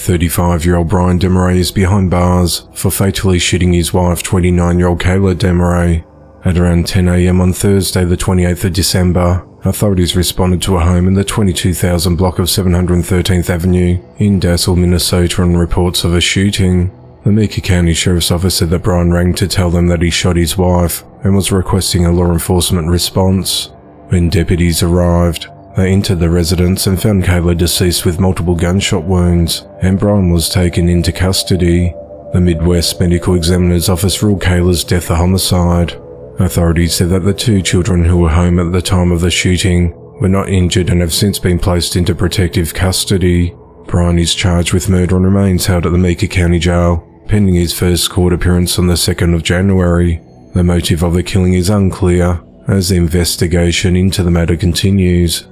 35-year-old Brian Demaray is behind bars for fatally shooting his wife, 29-year-old Kayla Demaray. At around 10 a.m. on Thursday, the 28th of December, authorities responded to a home in the 22,000 block of 713th Avenue in Dassel, Minnesota on reports of a shooting. The Meeker County Sheriff's Office said that Brian rang to tell them that he shot his wife and was requesting a law enforcement response. When deputies arrived, they entered the residence and found Kayla deceased with multiple gunshot wounds, and Brian was taken into custody. The Midwest Medical Examiner's Office ruled Kayla's death a homicide. Authorities said that the two children who were home at the time of the shooting were not injured and have since been placed into protective custody. Brian is charged with murder and remains held at the Meeker County Jail, pending his first court appearance on the 2nd of January. The motive of the killing is unclear, as the investigation into the matter continues.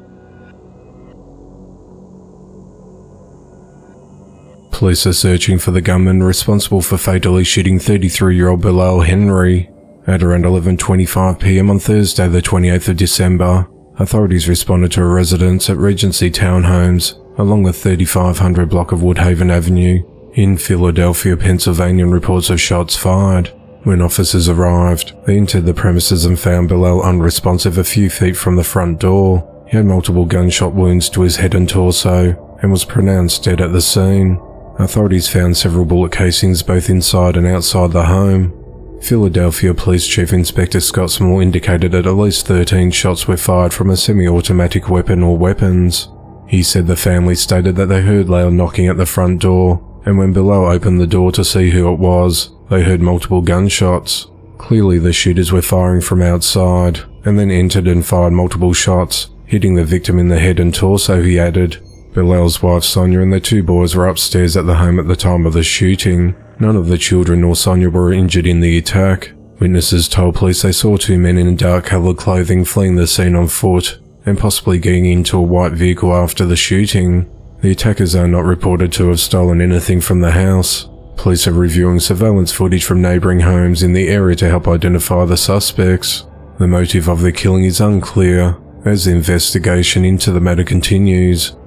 Police are searching for the gunman responsible for fatally shooting 33-year-old Bilal Henry. At around 11:25 p.m. on Thursday, the 28th of December, authorities responded to a residence at Regency Townhomes along the 3500 block of Woodhaven Avenue in Philadelphia, Pennsylvania, and reports of shots fired. When officers arrived, they entered the premises and found Bilal unresponsive a few feet from the front door. He had multiple gunshot wounds to his head and torso and was pronounced dead at the scene. Authorities found several bullet casings both inside and outside the home. Philadelphia Police Chief Inspector Scott Small indicated that at least 13 shots were fired from a semi-automatic weapon or weapons. He said the family stated that they heard loud knocking at the front door, and when Bilal opened the door to see who it was, they heard multiple gunshots. Clearly the shooters were firing from outside, and then entered and fired multiple shots, hitting the victim in the head and torso, he added. Bilal's wife Sonia and the two boys were upstairs at the home at the time of the shooting. None of the children nor Sonia were injured in the attack. Witnesses told police they saw two men in dark-coloured clothing fleeing the scene on foot and possibly getting into a white vehicle after the shooting. The attackers are not reported to have stolen anything from the house. Police are reviewing surveillance footage from neighbouring homes in the area to help identify the suspects. The motive of the killing is unclear, as the investigation into the matter continues.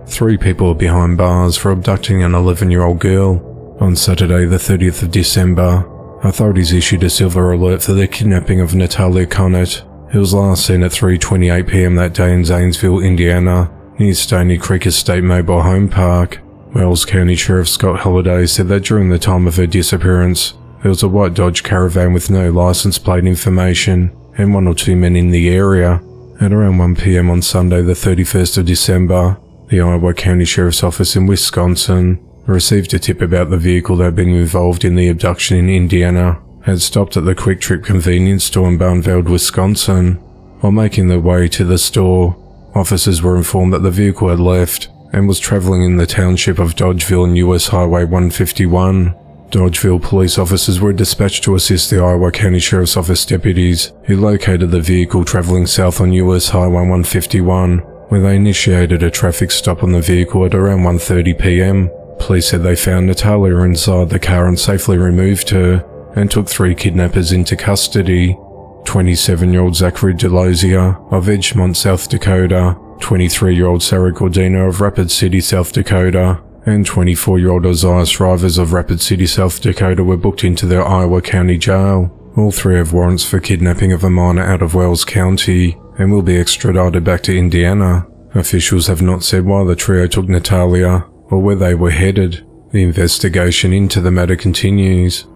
3 people are behind bars for abducting an 11-year-old girl. On Saturday, the 30th of December, authorities issued a silver alert for the kidnapping of Natalia Connett, who was last seen at 3:28 p.m. that day in Zanesville, Indiana, near Stony Creek Estate Mobile Home Park. Wells County Sheriff Scott Holliday said that during the time of her disappearance, there was a white Dodge Caravan with no license plate information and 1 or 2 men in the area. At around 1 p.m. on Sunday, the 31st of December, the Iowa County Sheriff's Office in Wisconsin received a tip about the vehicle that had been involved in the abduction in Indiana had stopped at the Quick Trip convenience store in Barnveld, Wisconsin. While making their way to the store, officers were informed that the vehicle had left and was traveling in the township of Dodgeville on US Highway 151. Dodgeville police officers were dispatched to assist the Iowa County Sheriff's Office deputies who located the vehicle traveling south on US Highway 151, where they initiated a traffic stop on the vehicle at around 1:30 p.m. Police said they found Natalia inside the car and safely removed her, and took 3 kidnappers into custody. 27-year-old Zachary Delosier of Edgemont, South Dakota, 23-year-old Sarah Gordino of Rapid City, South Dakota, and 24-year-old Ozias Rivers of Rapid City, South Dakota were booked into their Iowa County Jail. All 3 have warrants for kidnapping of a minor out of Wells County and will be extradited back to Indiana. Officials have not said why the trio took Natalia or where they were headed. The investigation into the matter continues.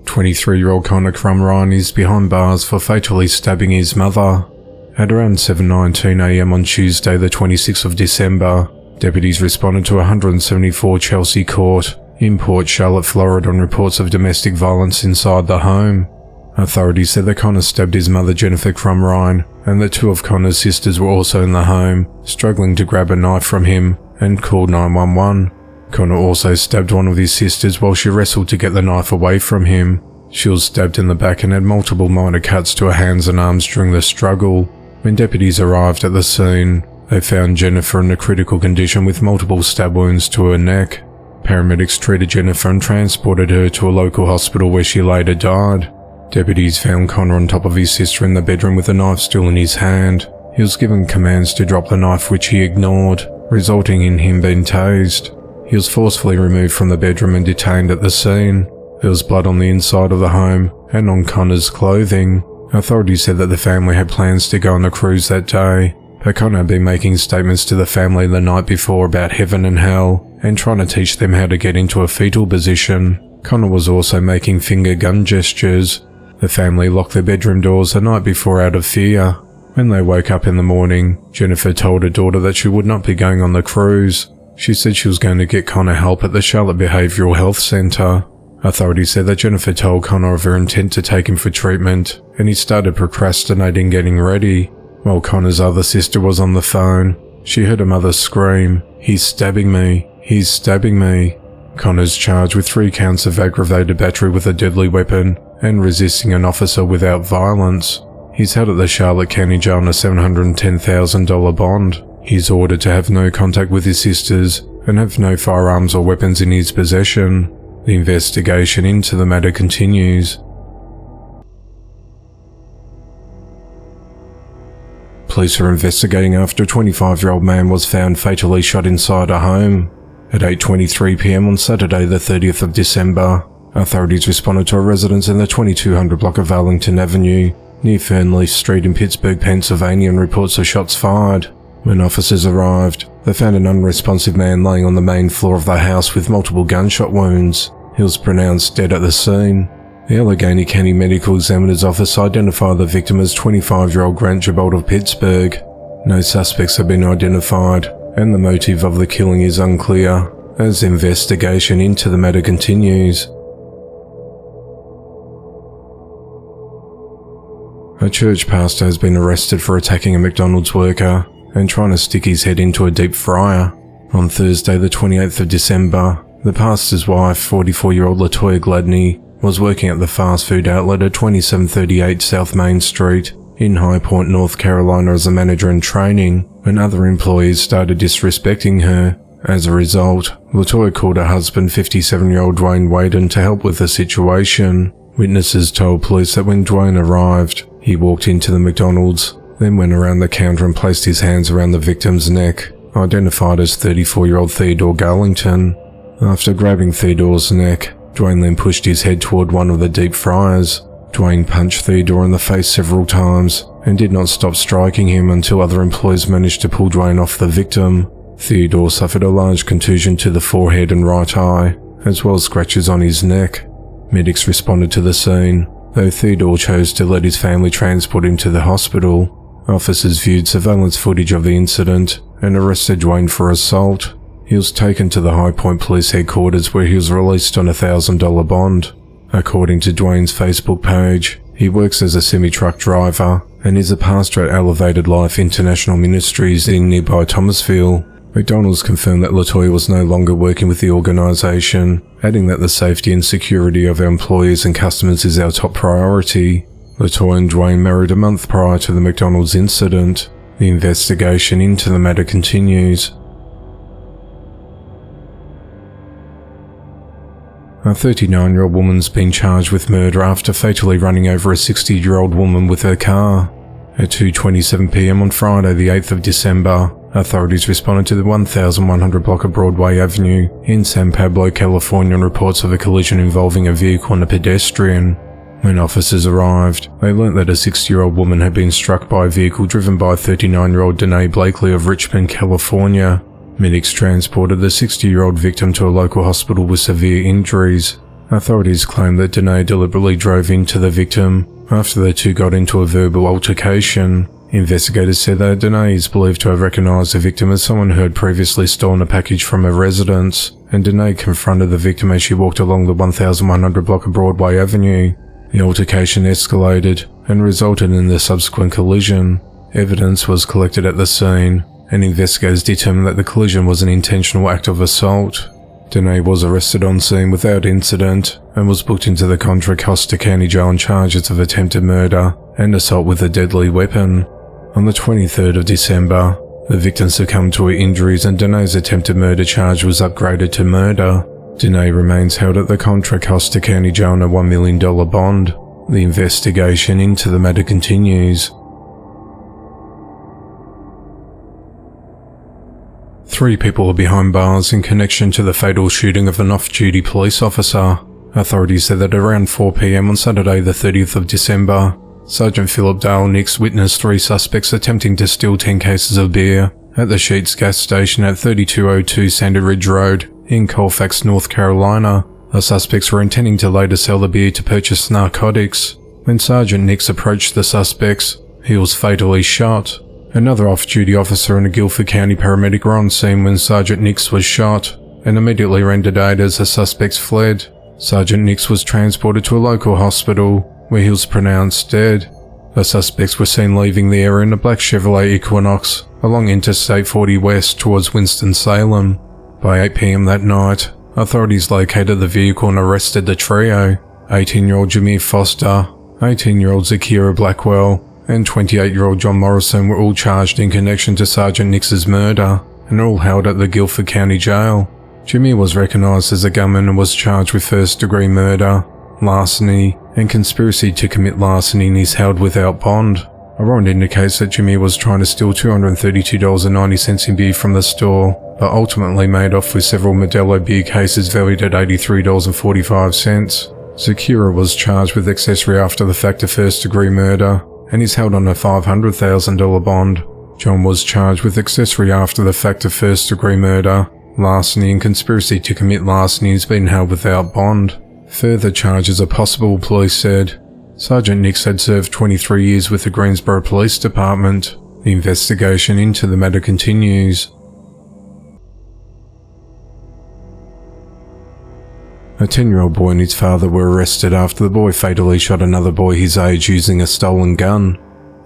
23-year-old Connor Crumrine is behind bars for fatally stabbing his mother. At around 7:19 a.m. on Tuesday, the 26th of December, deputies responded to 174 Chelsea Court in Port Charlotte, Florida on reports of domestic violence inside the home. Authorities said that Connor stabbed his mother Jennifer Crumrine and that 2 of Connor's sisters were also in the home, struggling to grab a knife from him, and called 911. Connor also stabbed one of his sisters while she wrestled to get the knife away from him. She was stabbed in the back and had multiple minor cuts to her hands and arms during the struggle. When deputies arrived at the scene, they found Jennifer in a critical condition with multiple stab wounds to her neck. Paramedics treated Jennifer and transported her to a local hospital where she later died. Deputies found Connor on top of his sister in the bedroom with the knife still in his hand. He was given commands to drop the knife, which he ignored, resulting in him being tased. He was forcefully removed from the bedroom and detained at the scene. There was blood on the inside of the home and on Connor's clothing. Authorities said that the family had plans to go on a cruise that day, but Connor had been making statements to the family the night before about heaven and hell and trying to teach them how to get into a fetal position. Connor was also making finger gun gestures. The family locked their bedroom doors the night before out of fear. When they woke up in the morning, Jennifer told her daughter that she would not be going on the cruise. She said she was going to get Connor help at the Charlotte Behavioral Health Center. Authorities said that Jennifer told Connor of her intent to take him for treatment, and he started procrastinating getting ready. While Connor's other sister was on the phone, she heard her mother scream, "He's stabbing me! He's stabbing me!" Connor's charged with 3 counts of aggravated battery with a deadly weapon and resisting an officer without violence. He's held at the Charlotte County Jail on a $710,000 bond. He's ordered to have no contact with his sisters and have no firearms or weapons in his possession. The investigation into the matter continues. Police are investigating after a 25-year-old man was found fatally shot inside a home. At 8:23 p.m. on Saturday the 30th of December, authorities responded to a residence in the 2200 block of Arlington Avenue, near Fernleaf Street in Pittsburgh, Pennsylvania, and reports of shots fired. When officers arrived, they found an unresponsive man laying on the main floor of the house with multiple gunshot wounds. He was pronounced dead at the scene. The Allegheny County Medical Examiner's Office identified the victim as 25-year-old Grant Gibault of Pittsburgh. No suspects have been identified, and the motive of the killing is unclear, as investigation into the matter continues. A church pastor has been arrested for attacking a McDonald's worker and trying to stick his head into a deep fryer. On Thursday the 28th of December, the pastor's wife, 44-year-old Latoya Gladney, was working at the fast food outlet at 2738 South Main Street in High Point, North Carolina as a manager in training when other employees started disrespecting her. As a result, Latoya called her husband, 57-year-old Dwayne Waden, to help with the situation. Witnesses told police that when Dwayne arrived, he walked into the McDonald's, then went around the counter and placed his hands around the victim's neck, identified as 34-year-old Theodore Garlington. After grabbing Theodore's neck, Dwayne then pushed his head toward one of the deep fryers. Dwayne punched Theodore in the face several times and did not stop striking him until other employees managed to pull Dwayne off the victim. Theodore suffered a large contusion to the forehead and right eye, as well as scratches on his neck. Medics responded to the scene, though Theodore chose to let his family transport him to the hospital. Officers viewed surveillance footage of the incident and arrested Dwayne for assault. He was taken to the High Point Police Headquarters where he was released on a $1,000 bond. According to Dwayne's Facebook page, he works as a semi-truck driver and is a pastor at Elevated Life International Ministries in nearby Thomasville. McDonald's confirmed that Latoya was no longer working with the organization, adding that the safety and security of our employees and customers is our top priority. Latoya and Dwayne married a month prior to the McDonald's incident. The investigation into the matter continues. A 39-year-old woman's been charged with murder after fatally running over a 60-year-old woman with her car. At 2:27 p.m. on Friday the 8th of December, authorities responded to the 1100 block of Broadway Avenue in San Pablo, California, on reports of a collision involving a vehicle and a pedestrian. When officers arrived, they learnt that a 60-year-old woman had been struck by a vehicle driven by 39-year-old Danae Blakely of Richmond, California. Medics transported the 60-year-old victim to a local hospital with severe injuries. Authorities claimed that Danae deliberately drove into the victim after the two got into a verbal altercation. Investigators said that Danae is believed to have recognized the victim as someone who had previously stolen a package from a residence, and Danae confronted the victim as she walked along the 1100 block of Broadway Avenue. The altercation escalated and resulted in the subsequent collision. Evidence was collected at the scene, and investigators determined that the collision was an intentional act of assault. Danae was arrested on scene without incident and was booked into the Contra Costa County Jail on charges of attempted murder and assault with a deadly weapon. On the 23rd of December, the victim succumbed to her injuries and Danae's attempted murder charge was upgraded to murder. Danae remains held at the Contra Costa County Jail on a $1 million bond. The investigation into the matter continues. 3 people are behind bars in connection to the fatal shooting of an off-duty police officer. Authorities said that around 4 p.m. on Saturday the 30th of December, Sergeant Philip Dale Nix witnessed 3 suspects attempting to steal 10 cases of beer at the Sheetz gas station at 3202 Sandy Ridge Road in Colfax, North Carolina. The suspects were intending to later sell the beer to purchase narcotics. When Sergeant Nix approached the suspects, he was fatally shot. Another off-duty officer and a Guilford County paramedic were on scene when Sergeant Nix was shot and immediately rendered aid as the suspects fled. Sergeant Nix was transported to a local hospital where he was pronounced dead. The suspects were seen leaving the area in a black Chevrolet Equinox along Interstate 40 West towards Winston-Salem. By 8 p.m. that night, authorities located the vehicle and arrested the trio. 18-year-old Jameer Foster, 18-year-old Zakira Blackwell, and 28-year-old John Morrison were all charged in connection to Sergeant Nix's murder and are all held at the Guilford County Jail. Jameer was recognised as a gunman and was charged with first-degree murder, larceny, and conspiracy to commit larceny, and is held without bond. A warrant indicates that Jameer was trying to steal $232.90 in beer from the store, but ultimately made off with several Modelo beer cases valued at $83.45. Zakira was charged with accessory after the fact of first-degree murder and is held on a $500,000 bond. John was charged with accessory after the fact of first-degree murder, larceny, and conspiracy to commit larceny, has been held without bond. Further charges are possible, police said. Sergeant Nix had served 23 years with the Greensboro Police Department. The investigation into the matter continues. A 10-year-old boy and his father were arrested after the boy fatally shot another boy his age using a stolen gun.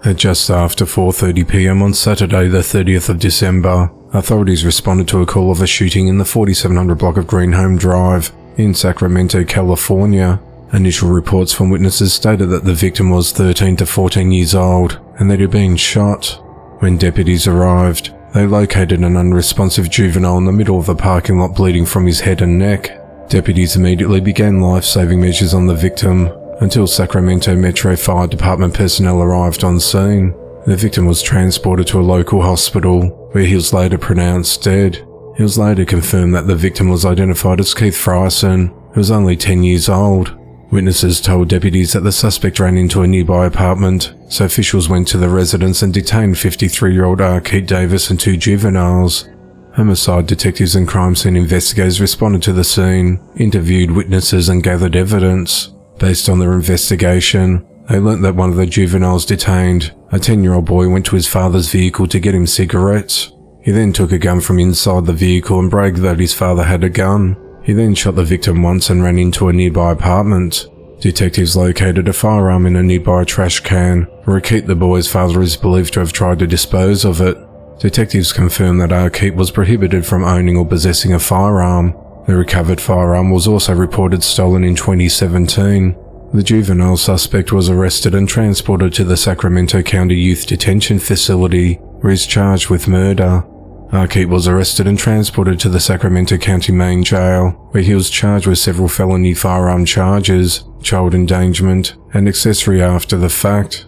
At just after 4:30 p.m. on Saturday the 30th of December, authorities responded to a call of a shooting in the 4700 block of Greenhome Drive in Sacramento, California. Initial reports from witnesses stated that the victim was 13 to 14 years old and that he had been shot. When deputies arrived, they located an unresponsive juvenile in the middle of the parking lot bleeding from his head and neck. Deputies immediately began life-saving measures on the victim until Sacramento Metro Fire Department personnel arrived on scene. The victim was transported to a local hospital where he was later pronounced dead. It was later confirmed that the victim was identified as Keith Frierson, who was only 10 years old. Witnesses told deputies that the suspect ran into a nearby apartment, so officials went to the residence and detained 53-year-old R. Keith Davis and 2 juveniles. Homicide detectives and crime scene investigators responded to the scene, interviewed witnesses and gathered evidence. Based on their investigation, they learnt that one of the juveniles detained, a 10-year-old boy, went to his father's vehicle to get him cigarettes. He then took a gun from inside the vehicle and bragged that his father had a gun. He then shot the victim once and ran into a nearby apartment. Detectives located a firearm in a nearby trash can, where Keith, the boy's father, is believed to have tried to dispose of it. Detectives confirmed that Keith was prohibited from owning or possessing a firearm. The recovered firearm was also reported stolen in 2017. The juvenile suspect was arrested and transported to the Sacramento County Youth Detention Facility, where he is charged with murder. Keith was arrested and transported to the Sacramento County Main Jail, where he was charged with several felony firearm charges, child endangerment, and accessory after the fact.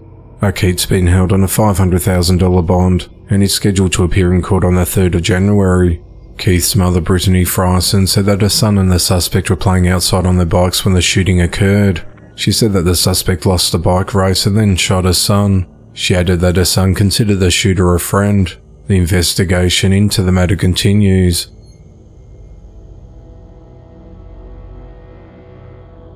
Keith's been held on a $500,000 bond and is scheduled to appear in court on the 3rd of January. Keith's mother, Brittany Frierson, said that her son and the suspect were playing outside on their bikes when the shooting occurred. She said that the suspect lost a bike race and then shot her son. She added that her son considered the shooter a friend. The investigation into the matter continues.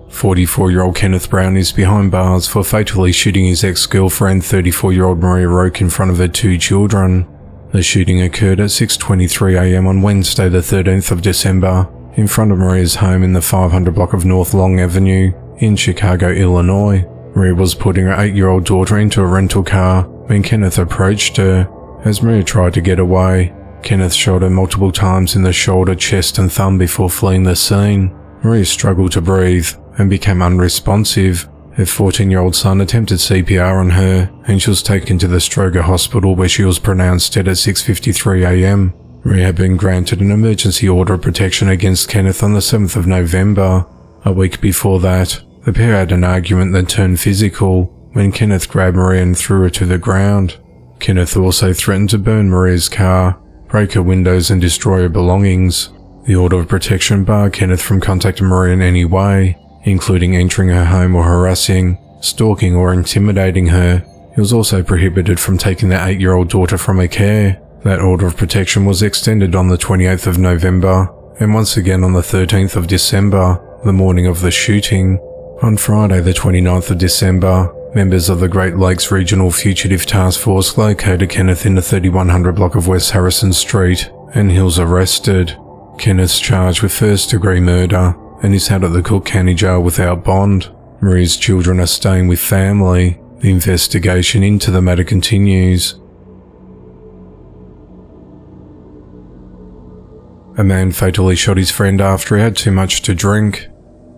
44-year-old Kenneth Brown is behind bars for fatally shooting his ex-girlfriend, 34-year-old Maria Roque, in front of her 2 children. The shooting occurred at 6:23 a.m. on Wednesday the 13th of December, in front of Maria's home in the 500 block of North Long Avenue in Chicago, Illinois. Maria was putting her 8-year-old daughter into a rental car when Kenneth approached her. As Maria tried to get away, Kenneth shot her multiple times in the shoulder, chest and thumb before fleeing the scene. Maria struggled to breathe and became unresponsive. Her 14-year-old son attempted CPR on her and she was taken to the Stroger Hospital, where she was pronounced dead at 6:53 a.m. Maria had been granted an emergency order of protection against Kenneth on the 7th of November. A week before that, The pair had an argument that turned physical when Kenneth grabbed Maria and threw her to the ground. Kenneth also threatened to burn Maria's car, break her windows and destroy her belongings. The order of protection barred Kenneth from contacting Maria in any way, including entering her home or harassing, stalking or intimidating her. He was also prohibited from taking their 8-year-old daughter from her care. That order of protection was extended on the 28th of November, and once again on the 13th of December, the morning of the shooting. On Friday the 29th of December, members of the Great Lakes Regional Fugitive Task Force located Kenneth in the 3100 block of West Harrison Street, and he was arrested. Kenneth's charged with first-degree murder and is held at the Cook County Jail without bond. Maria's children are staying with family. The investigation into the matter continues. A man fatally shot his friend after he had too much to drink.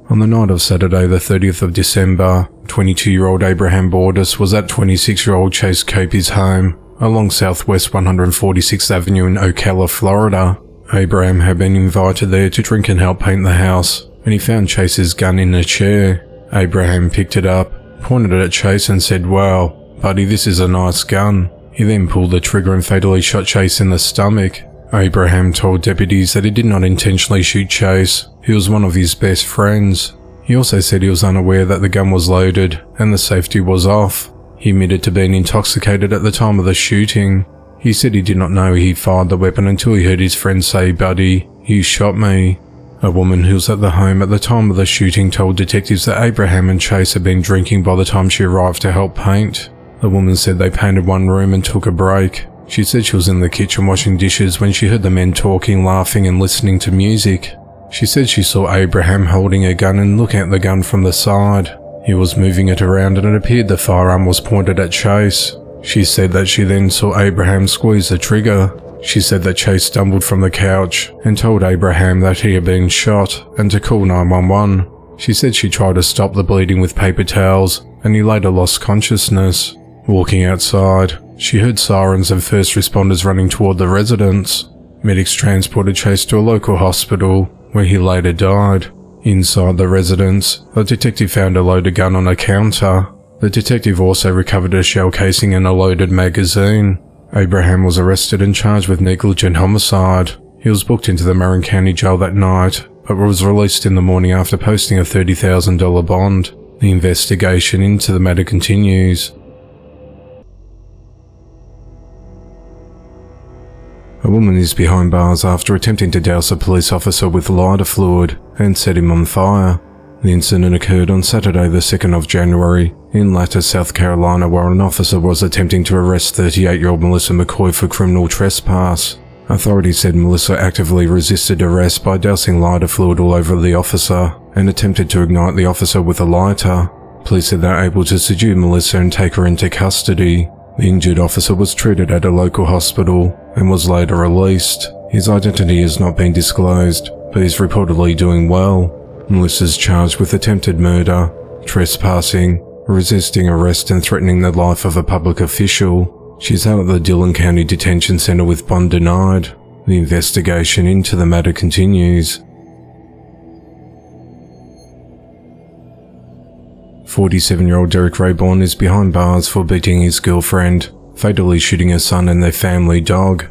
On the night of Saturday the 30th of December, 22-year-old Abraham Bordas was at 26-year-old Chase Copey's home along Southwest 146th Avenue in Ocala, Florida. Abraham had been invited there to drink and help paint the house, and he found Chase's gun in a chair. Abraham picked it up, pointed it at Chase and said, "Wow, buddy, this is a nice gun." He then pulled the trigger and fatally shot Chase in the stomach. Abraham told deputies that he did not intentionally shoot Chase. He was one of his best friends. He also said he was unaware that the gun was loaded and the safety was off. He admitted to being intoxicated at the time of the shooting. He said he did not know he fired the weapon until he heard his friend say, "Buddy, you shot me." A woman who was at the home at the time of the shooting told detectives that Abraham and Chase had been drinking by the time she arrived to help paint. The woman said they painted one room and took a break. She said she was in the kitchen washing dishes when she heard the men talking, laughing and listening to music. She said she saw Abraham holding a gun and looking at the gun from the side. He was moving it around and it appeared the firearm was pointed at Chase. She said that she then saw Abraham squeeze the trigger. She said that Chase stumbled from the couch and told Abraham that he had been shot and to call 911. She said she tried to stop the bleeding with paper towels and he later lost consciousness. Walking outside, she heard sirens and first responders running toward the residence. Medics transported Chase to a local hospital, where he later died. Inside the residence, a detective found a loaded gun on a counter. The detective also recovered a shell casing and a loaded magazine. Abraham was arrested and charged with negligent homicide. He was booked into the Marin County Jail that night, but was released in the morning after posting a $30,000 bond. The investigation into the matter continues. A woman is behind bars after attempting to douse a police officer with lighter fluid and set him on fire. The incident occurred on Saturday the 2nd of January in Latta, South Carolina, where an officer was attempting to arrest 38-year-old Melissa McCoy for criminal trespass. Authorities said Melissa actively resisted arrest by dousing lighter fluid all over the officer and attempted to ignite the officer with a lighter. Police said they were able to subdue Melissa and take her into custody. The injured officer was treated at a local hospital and was later released. His identity has not been disclosed, but is reportedly doing well. Melissa is charged with attempted murder, trespassing, resisting arrest and threatening the life of a public official. She's held at the Dillon County Detention Center with bond denied. The investigation into the matter continues. 47-year-old Derek Rayborn is behind bars for beating his girlfriend, fatally shooting her son and their family dog.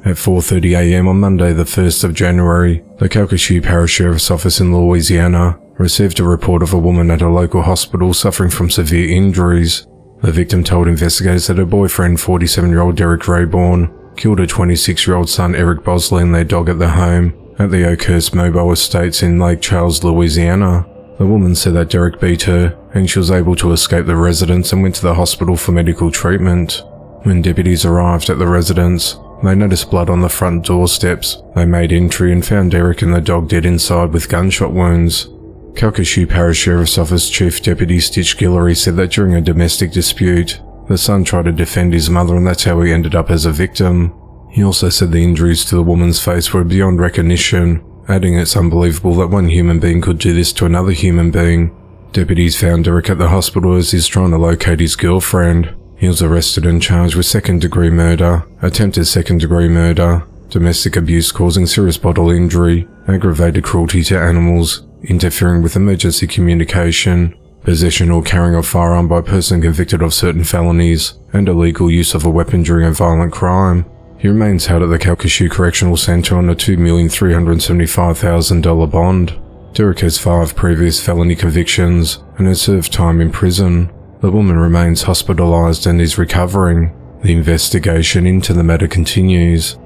At 4:30 a.m. on Monday the 1st of January, the Calcasieu Parish Sheriff's Office in Louisiana received a report of a woman at a local hospital suffering from severe injuries. The victim told investigators that her boyfriend, 47-year-old Derek Rayborn, killed her 26-year-old son Eric Bosley and their dog at the home at the Oakhurst Mobile Estates in Lake Charles, Louisiana. The woman said that Derek beat her and she was able to escape the residence and went to the hospital for medical treatment. When deputies arrived at the residence, they noticed blood on the front doorsteps. They made entry and found Derek and the dog dead inside with gunshot wounds. Calcasieu Parish Sheriff's Office Chief Deputy Stitch Guillory said that during a domestic dispute, the son tried to defend his mother and that's how he ended up as a victim. He also said the injuries to the woman's face were beyond recognition, adding it's unbelievable that one human being could do this to another human being. Deputies found Derek at the hospital as he's trying to locate his girlfriend. He was arrested and charged with second-degree murder, attempted second-degree murder, domestic abuse causing serious bodily injury, aggravated cruelty to animals, interfering with emergency communication, possession or carrying a firearm by a person convicted of certain felonies, and illegal use of a weapon during a violent crime. He remains held at the Calcasieu Correctional Centre on a $2,375,000 bond. Derek has 5 previous felony convictions and has served time in prison. The woman remains hospitalised and is recovering. The investigation into the matter continues.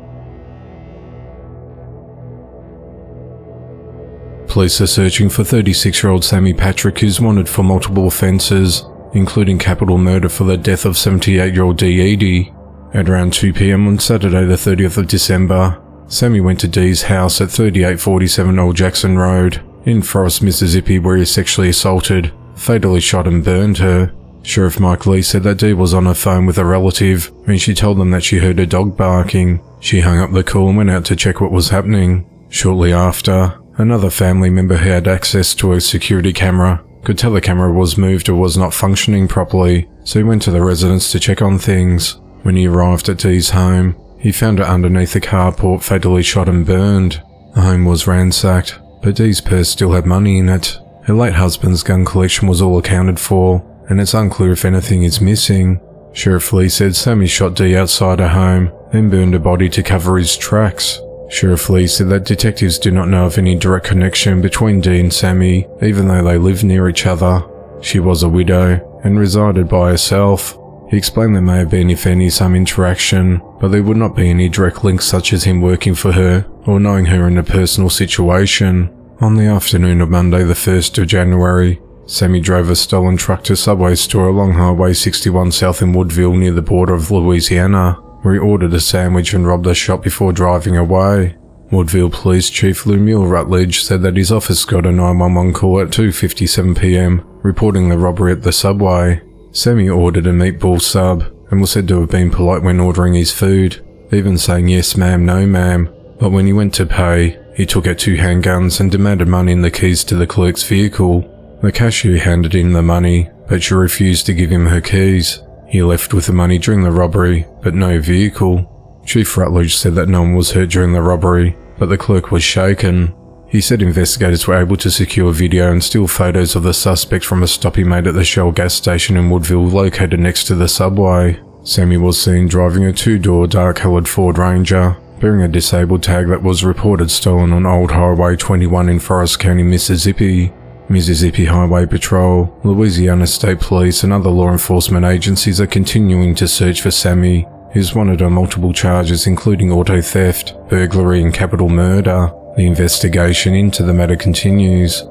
Police are searching for 36-year-old Sammy Patrick, who's wanted for multiple offences, including capital murder for the death of 78-year-old Dee Edie. At around 2 p.m. on Saturday the 30th of December, Sammy went to Dee's house at 3847 Old Jackson Road in Forest, Mississippi, where he sexually assaulted, fatally shot and burned her. Sheriff Mike Lee said that Dee was on her phone with a relative when she told them that she heard a dog barking. She hung up the call and went out to check what was happening. Shortly after, another family member who had access to a security camera could tell the camera was moved or was not functioning properly, so he went to the residence to check on things. When he arrived at Dee's home, he found her underneath the carport, fatally shot and burned. The home was ransacked, but Dee's purse still had money in it. Her late husband's gun collection was all accounted for, and it's unclear if anything is missing. Sheriff Lee said Sammy shot Dee outside her home, then burned her body to cover his tracks. Sheriff Lee said that detectives do not know of any direct connection between Dee and Sammy, even though they live near each other. She was a widow and resided by herself. He explained there may have been, if any, some interaction, but there would not be any direct links such as him working for her or knowing her in a personal situation. On the afternoon of Monday the 1st of January, Sammy drove a stolen truck to Subway store along Highway 61 south in Woodville near the border of Louisiana, where he ordered a sandwich and robbed a shop before driving away. Woodville Police Chief Lemuel Rutledge said that his office got a 911 call at 2:57 p.m. reporting the robbery at the Subway. Sammy ordered a meatball sub and was said to have been polite when ordering his food, even saying yes ma'am, no ma'am, but when he went to pay, he took out 2 handguns and demanded money and the keys to the clerk's vehicle. The cashier handed him the money, but she refused to give him her keys. He left with the money during the robbery, but no vehicle. Chief Rutledge said that no one was hurt during the robbery, but the clerk was shaken. He said investigators were able to secure video and still photos of the suspect from a stop he made at the Shell gas station in Woodville located next to the Subway. Sammy was seen driving a 2-door dark-coloured Ford Ranger, bearing a disabled tag that was reported stolen on Old Highway 21 in Forest County, Mississippi. Mississippi Highway Patrol, Louisiana State Police and other law enforcement agencies are continuing to search for Sammy, who's wanted on multiple charges including auto theft, burglary and capital murder. The investigation into the matter continues.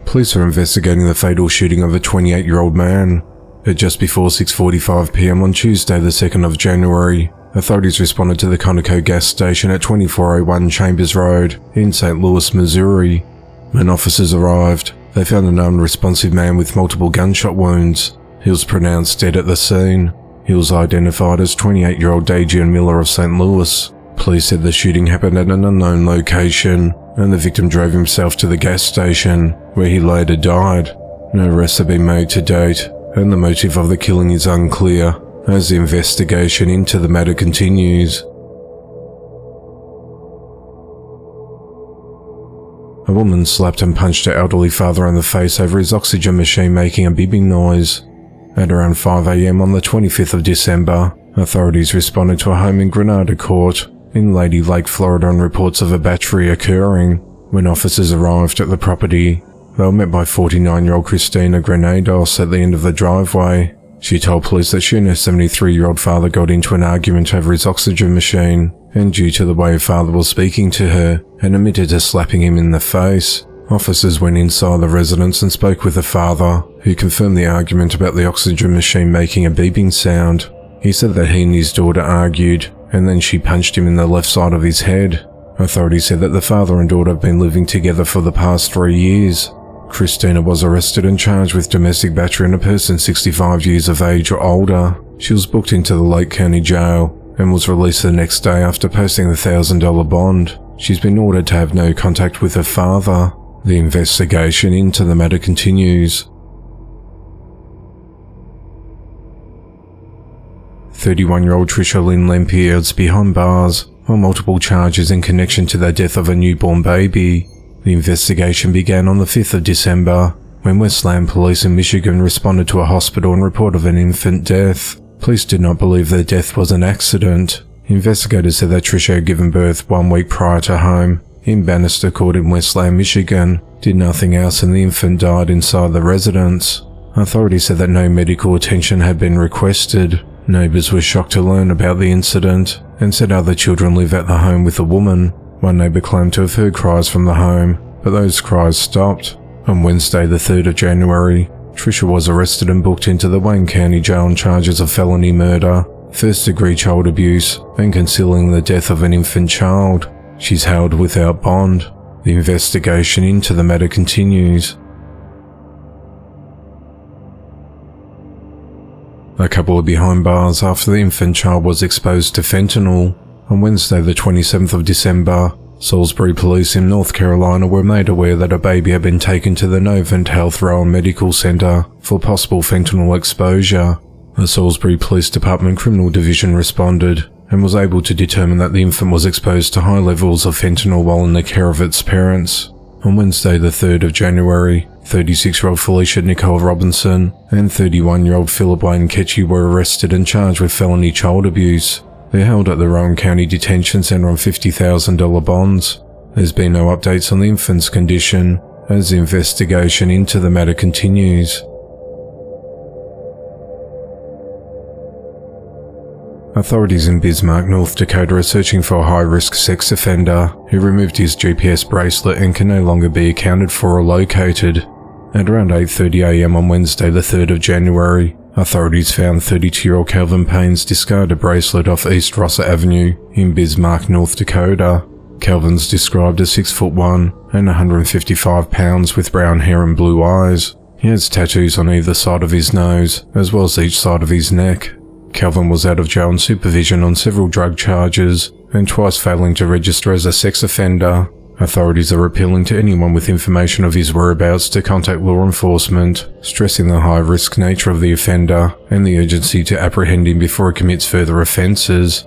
Police are investigating the fatal shooting of a 28-year-old man. At just before 6:45 p.m. on Tuesday the 2nd of January, authorities responded to the Conoco gas station at 2401 Chambers Road in St. Louis, Missouri. When officers arrived, they found an unresponsive man with multiple gunshot wounds. He was pronounced dead at the scene. He was identified as 28-year-old Dajian Miller of St. Louis. Police said the shooting happened at an unknown location, and the victim drove himself to the gas station, where he later died. No arrests have been made to date, and the motive of the killing is unclear, as the investigation into the matter continues. A woman slapped and punched her elderly father in the face over his oxygen machine, making a beeping noise. At around 5 a.m. on the 25th of December, authorities responded to a home in Grenada Court in Lady Lake, Florida on reports of a battery occurring. When officers arrived at the property, they were met by 49-year-old Christina Granados at the end of the driveway. She told police that she and her 73-year-old father got into an argument over his oxygen machine, and due to the way her father was speaking to her, and admitted to slapping him in the face. Officers went inside the residence and spoke with the father, who confirmed the argument about the oxygen machine making a beeping sound. He said that he and his daughter argued, and then she punched him in the left side of his head. Authorities said that the father and daughter have been living together for the past 3 years. Christina was arrested and charged with domestic battery on a person 65 years of age or older. She was booked into the Lake County Jail and was released the next day after posting the $1,000 bond. She's been ordered to have no contact with her father. The investigation into the matter continues. 31-year-old Trisha Lynn Lempier is behind bars on multiple charges in connection to the death of a newborn baby. The investigation began on the 5th of December, when Westland police in Michigan responded to a hospital and report of an infant death. Police did not believe the death was an accident. Investigators said that Tricia had given birth 1 week prior to home in Bannister Court in Westland, Michigan, did nothing else, and the infant died inside the residence. Authorities said that no medical attention had been requested. Neighbours were shocked to learn about the incident and said other children live at the home with the woman. One neighbour claimed to have heard cries from the home, but those cries stopped. On Wednesday, the 3rd of January, Tricia was arrested and booked into the Wayne County Jail on charges of felony murder, first-degree child abuse, and concealing the death of an infant child. She's held without bond. The investigation into the matter continues. A couple are behind bars after the infant child was exposed to fentanyl. On Wednesday, the 27th of December, Salisbury police in North Carolina were made aware that a baby had been taken to the Novant Health Rowan Medical Center for possible fentanyl exposure. The Salisbury Police Department Criminal Division responded and was able to determine that the infant was exposed to high levels of fentanyl while in the care of its parents. On Wednesday, the 3rd of January, 36-year-old Felicia Nicole Robinson and 31-year-old Philip Wayne Ketchy were arrested and charged with felony child abuse. They're held at the Rowan County Detention Center on $50,000 bonds. There's been no updates on the infant's condition as the investigation into the matter continues. Authorities in Bismarck, North Dakota are searching for a high-risk sex offender who removed his GPS bracelet and can no longer be accounted for or located. At around 8:30 a.m. on Wednesday, the 3rd of January, authorities found 32-year-old Calvin Payne's discarded bracelet off East Rosser Avenue in Bismarck, North Dakota. Calvin's described as 6'1" and 155 pounds with brown hair and blue eyes. He has tattoos on either side of his nose, as well as each side of his neck. Calvin was out of jail on supervision on several drug charges and twice failing to register as a sex offender. Authorities are appealing to anyone with information of his whereabouts to contact law enforcement, stressing the high-risk nature of the offender and the urgency to apprehend him before he commits further offences.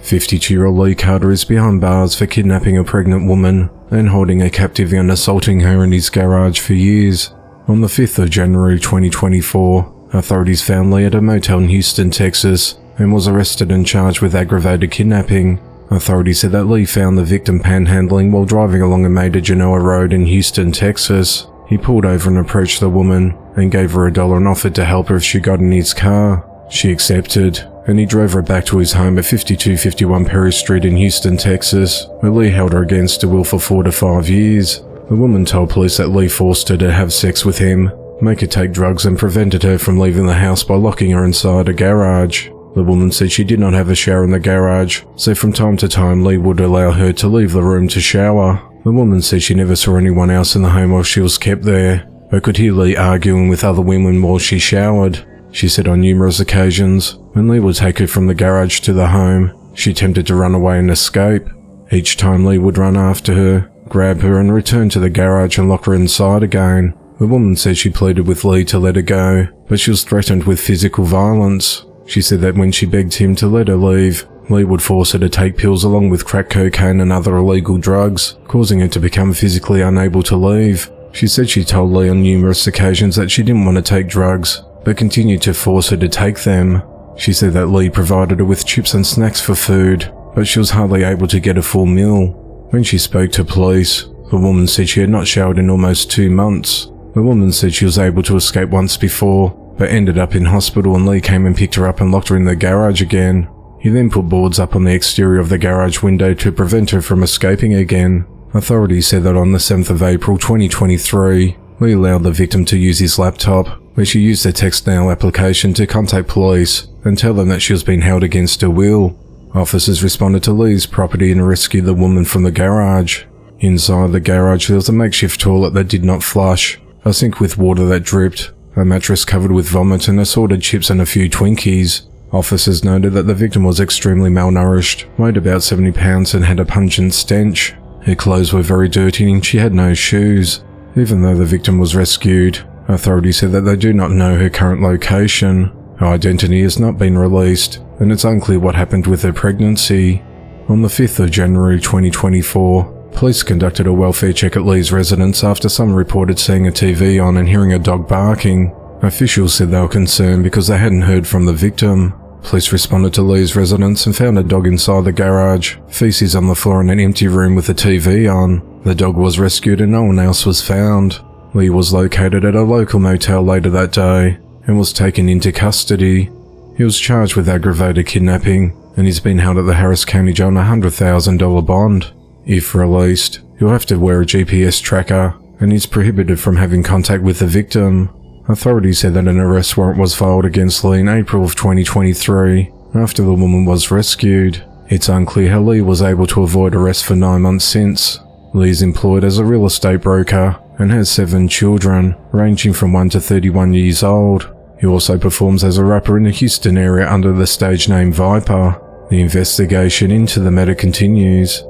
52-year-old Lee Carter is behind bars for kidnapping a pregnant woman and holding her captive and assaulting her in his garage for years. On the 5th of January 2024, authorities found Lee at a motel in Houston, Texas, and was arrested and charged with aggravated kidnapping. Authorities said that Lee found the victim panhandling while driving along a major Genoa road in Houston, Texas. He pulled over and approached the woman and gave her $1 and offered to help her if she got in his car. She accepted, and he drove her back to his home at 5251 Perry Street in Houston, Texas, where Lee held her against her will for 4 to 5 years. The woman told police that Lee forced her to have sex with him, make her take drugs, and prevented her from leaving the house by locking her inside a garage. The woman said she did not have a shower in the garage, so from time to time Lee would allow her to leave the room to shower. The woman said she never saw anyone else in the home while she was kept there, but could hear Lee arguing with other women while she showered. She said on numerous occasions, when Lee would take her from the garage to the home, she attempted to run away and escape. Each time Lee would run after her, grab her and return to the garage and lock her inside again. The woman said she pleaded with Lee to let her go, but she was threatened with physical violence. She said that when she begged him to let her leave, Lee would force her to take pills along with crack cocaine and other illegal drugs, causing her to become physically unable to leave. She said she told Lee on numerous occasions that she didn't want to take drugs, but continued to force her to take them. She said that Lee provided her with chips and snacks for food, but she was hardly able to get a full meal. When she spoke to police, the woman said she had not showered in almost 2 months. The woman said she was able to escape once before, but ended up in hospital, and Lee came and picked her up and locked her in the garage again. He then put boards up on the exterior of the garage window to prevent her from escaping again. Authorities said that on the 7th of April 2023, Lee allowed the victim to use his laptop, where she used a text now application to contact police and tell them that she was being held against her will. Officers responded to Lee's property and rescued the woman from the garage. Inside the garage there was a makeshift toilet that did not flush, a sink with water that dripped, a mattress covered with vomit and assorted chips and a few Twinkies. Officers noted that the victim was extremely malnourished, weighed about 70 pounds and had a pungent stench. Her clothes were very dirty and she had no shoes. Even though the victim was rescued, authorities said that they do not know her current location. Her identity has not been released, and it's unclear what happened with her pregnancy. On the 5th of January 2024, police conducted a welfare check at Lee's residence after someone reported seeing a TV on and hearing a dog barking. Officials said they were concerned because they hadn't heard from the victim. Police responded to Lee's residence and found a dog inside the garage, feces on the floor in an empty room with a TV on. The dog was rescued and no one else was found. Lee was located at a local motel later that day and was taken into custody. He was charged with aggravated kidnapping and he's been held at the Harris County Jail on a $100,000 bond. If released, he'll have to wear a GPS tracker and he's prohibited from having contact with the victim. Authorities said that an arrest warrant was filed against Lee in April of 2023 after the woman was rescued. It's unclear how Lee was able to avoid arrest for 9 months since. Lee's employed as a real estate broker and has 7 children, ranging from 1 to 31 years old. He also performs as a rapper in the Houston area under the stage name Viper. The investigation into the matter continues.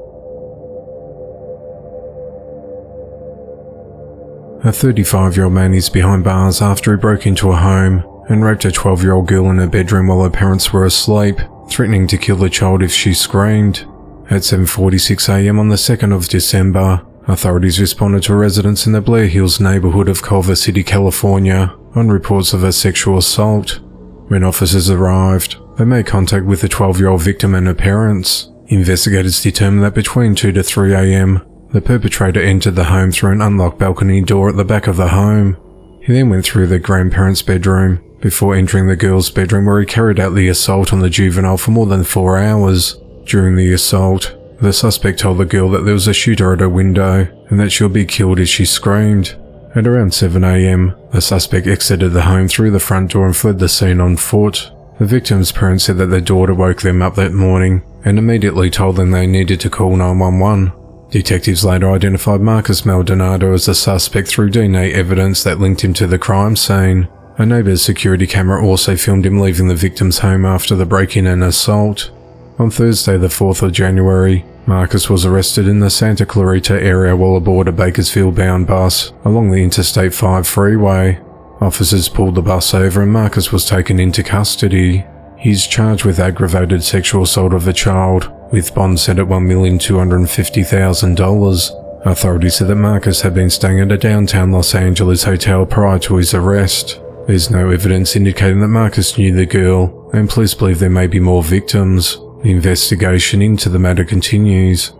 A 35-year-old man is behind bars after he broke into a home and raped a 12-year-old girl in her bedroom while her parents were asleep, threatening to kill the child if she screamed. At 7:46 a.m. on the 2nd of December, authorities responded to a residence in the Blair Hills neighborhood of Culver City, California, on reports of a sexual assault. When officers arrived, they made contact with the 12-year-old victim and her parents. Investigators determined that between 2 to 3 a.m., the perpetrator entered the home through an unlocked balcony door at the back of the home. He then went through the grandparents' bedroom before entering the girl's bedroom where he carried out the assault on the juvenile for more than 4 hours. During the assault, the suspect told the girl that there was a shooter at her window and that she would be killed if she screamed. At around 7 a.m., the suspect exited the home through the front door and fled the scene on foot. The victim's parents said that their daughter woke them up that morning and immediately told them they needed to call 911. Detectives later identified Marcus Maldonado as the suspect through DNA evidence that linked him to the crime scene. A neighbor's security camera also filmed him leaving the victim's home after the break-in and assault. On Thursday, the 4th of January, Marcus was arrested in the Santa Clarita area while aboard a Bakersfield-bound bus along the Interstate 5 freeway. Officers pulled the bus over and Marcus was taken into custody. He's charged with aggravated sexual assault of a child, with bond set at $1,250,000. Authorities said that Marcus had been staying at a downtown Los Angeles hotel prior to his arrest. There's no evidence indicating that Marcus knew the girl, and police believe there may be more victims. The investigation into the matter continues.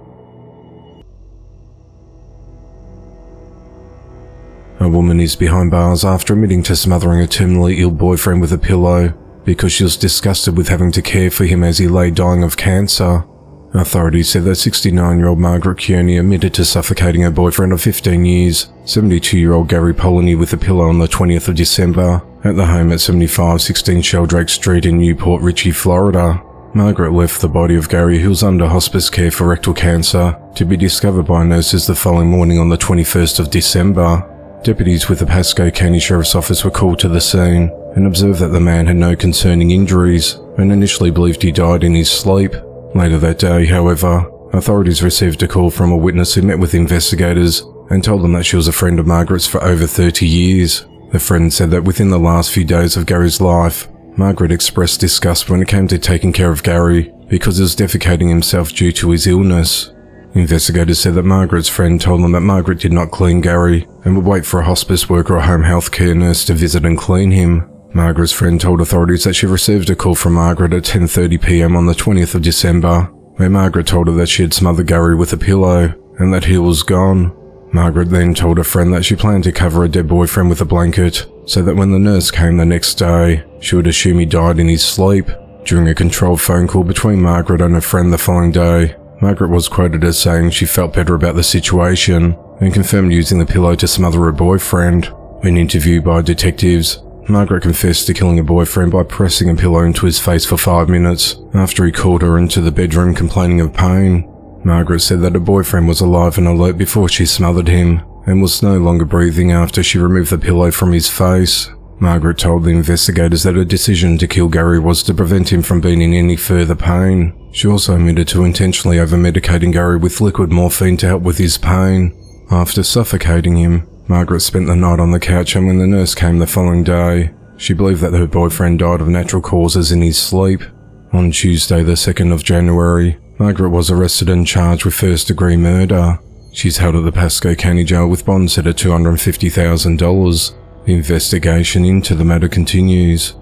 A woman is behind bars after admitting to smothering a terminally ill boyfriend with a pillow because she was disgusted with having to care for him as he lay dying of cancer. Authorities said that 69-year-old Margaret Kearney admitted to suffocating her boyfriend of 15 years, 72-year-old Gary Polony, with a pillow on the 20th of December at the home at 7516 Sheldrake Street in Newport Richey, Florida. Margaret left the body of Gary, who was under hospice care for rectal cancer, to be discovered by nurses the following morning on the 21st of December. Deputies with the Pasco County Sheriff's Office were called to the scene and observed that the man had no concerning injuries and initially believed he died in his sleep. Later that day, however, authorities received a call from a witness who met with investigators and told them that she was a friend of Margaret's for over 30 years. The friend said that within the last few days of Gary's life, Margaret expressed disgust when it came to taking care of Gary because he was defecating himself due to his illness. Investigators said that Margaret's friend told them that Margaret did not clean Gary and would wait for a hospice worker or home health care nurse to visit and clean him. Margaret's friend told authorities that she received a call from Margaret at 10:30 p.m. on the 20th of December, where Margaret told her that she had smothered Gary with a pillow and that he was gone. Margaret then told her friend that she planned to cover her dead boyfriend with a blanket so that when the nurse came the next day, she would assume he died in his sleep. During a controlled phone call between Margaret and her friend the following day, Margaret was quoted as saying she felt better about the situation and confirmed using the pillow to smother her boyfriend. When interviewed by detectives, Margaret confessed to killing her boyfriend by pressing a pillow into his face for 5 minutes after he called her into the bedroom complaining of pain. Margaret said that her boyfriend was alive and alert before she smothered him and was no longer breathing after she removed the pillow from his face. Margaret told the investigators that her decision to kill Gary was to prevent him from being in any further pain. She also admitted to intentionally over-medicating Gary with liquid morphine to help with his pain. After suffocating him, Margaret spent the night on the couch, and when the nurse came the following day, She believed that her boyfriend died of natural causes in his sleep. On Tuesday, the 2nd of January, Margaret was arrested and charged with first-degree murder. She's held at the Pasco County Jail with bond set at $250,000. The investigation into the matter continues.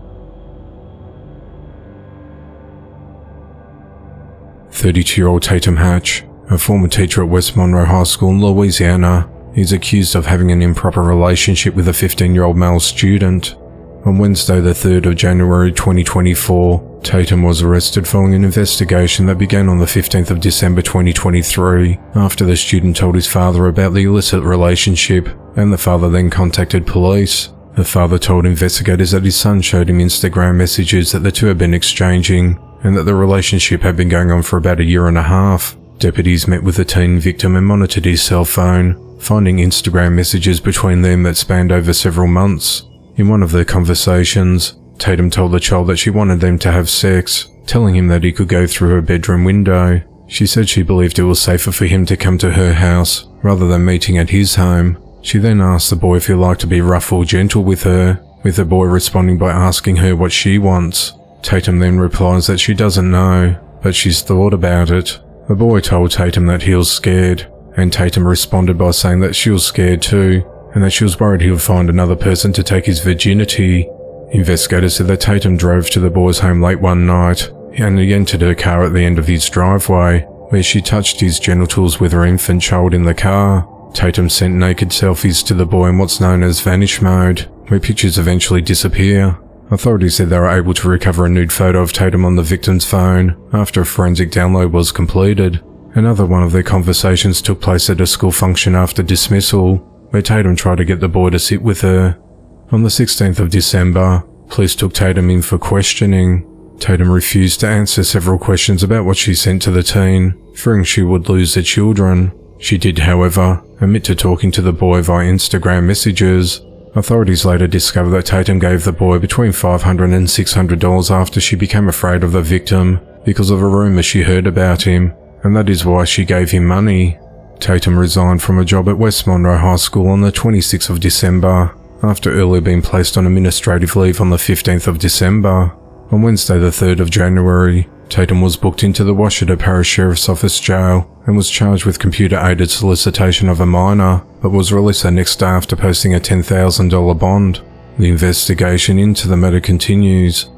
32-year-old Tatum Hatch, a former teacher at West Monroe High School in Louisiana, is accused of having an improper relationship with a 15-year-old male student. On Wednesday, the 3rd of January 2024, Tatum was arrested following an investigation that began on the 15th of December 2023 after the student told his father about the illicit relationship, and the father then contacted police. The father told investigators that his son showed him Instagram messages that the two had been exchanging, and that the relationship had been going on for about a year and a half. Deputies met with the teen victim and monitored his cell phone, finding Instagram messages between them that spanned over several months. In one of their conversations, Tatum told the child that she wanted them to have sex, telling him that he could go through her bedroom window. She said she believed it was safer for him to come to her house rather than meeting at his home. She then asked the boy if he liked to be rough or gentle with her, with the boy responding by asking her what she wants. Tatum then replies that she doesn't know, but she's thought about it. The boy told Tatum that he was scared, and Tatum responded by saying that she was scared too, and that she was worried he would find another person to take his virginity. Investigators said that Tatum drove to the boy's home late one night, and he entered her car at the end of his driveway, where she touched his genitals with her infant child in the car. Tatum sent naked selfies to the boy in what's known as vanish mode, where pictures eventually disappear. Authorities said they were able to recover a nude photo of Tatum on the victim's phone after a forensic download was completed. Another one of their conversations took place at a school function after dismissal, where Tatum tried to get the boy to sit with her. On the 16th of December, police took Tatum in for questioning. Tatum refused to answer several questions about what she sent to the teen, fearing she would lose the children. She did, however, admit to talking to the boy via Instagram messages. Authorities later discovered that Tatum gave the boy between $500 and $600 after she became afraid of the victim because of a rumor she heard about him, and that is why she gave him money. Tatum resigned from a job at West Monroe High School on the 26th of December, after earlier being placed on administrative leave on the 15th of December. On Wednesday the 3rd of January, Tatum was booked into the Washita Parish Sheriff's Office jail and was charged with computer-aided solicitation of a minor, but was released the next day after posting a $10,000 bond. The investigation into the matter continues.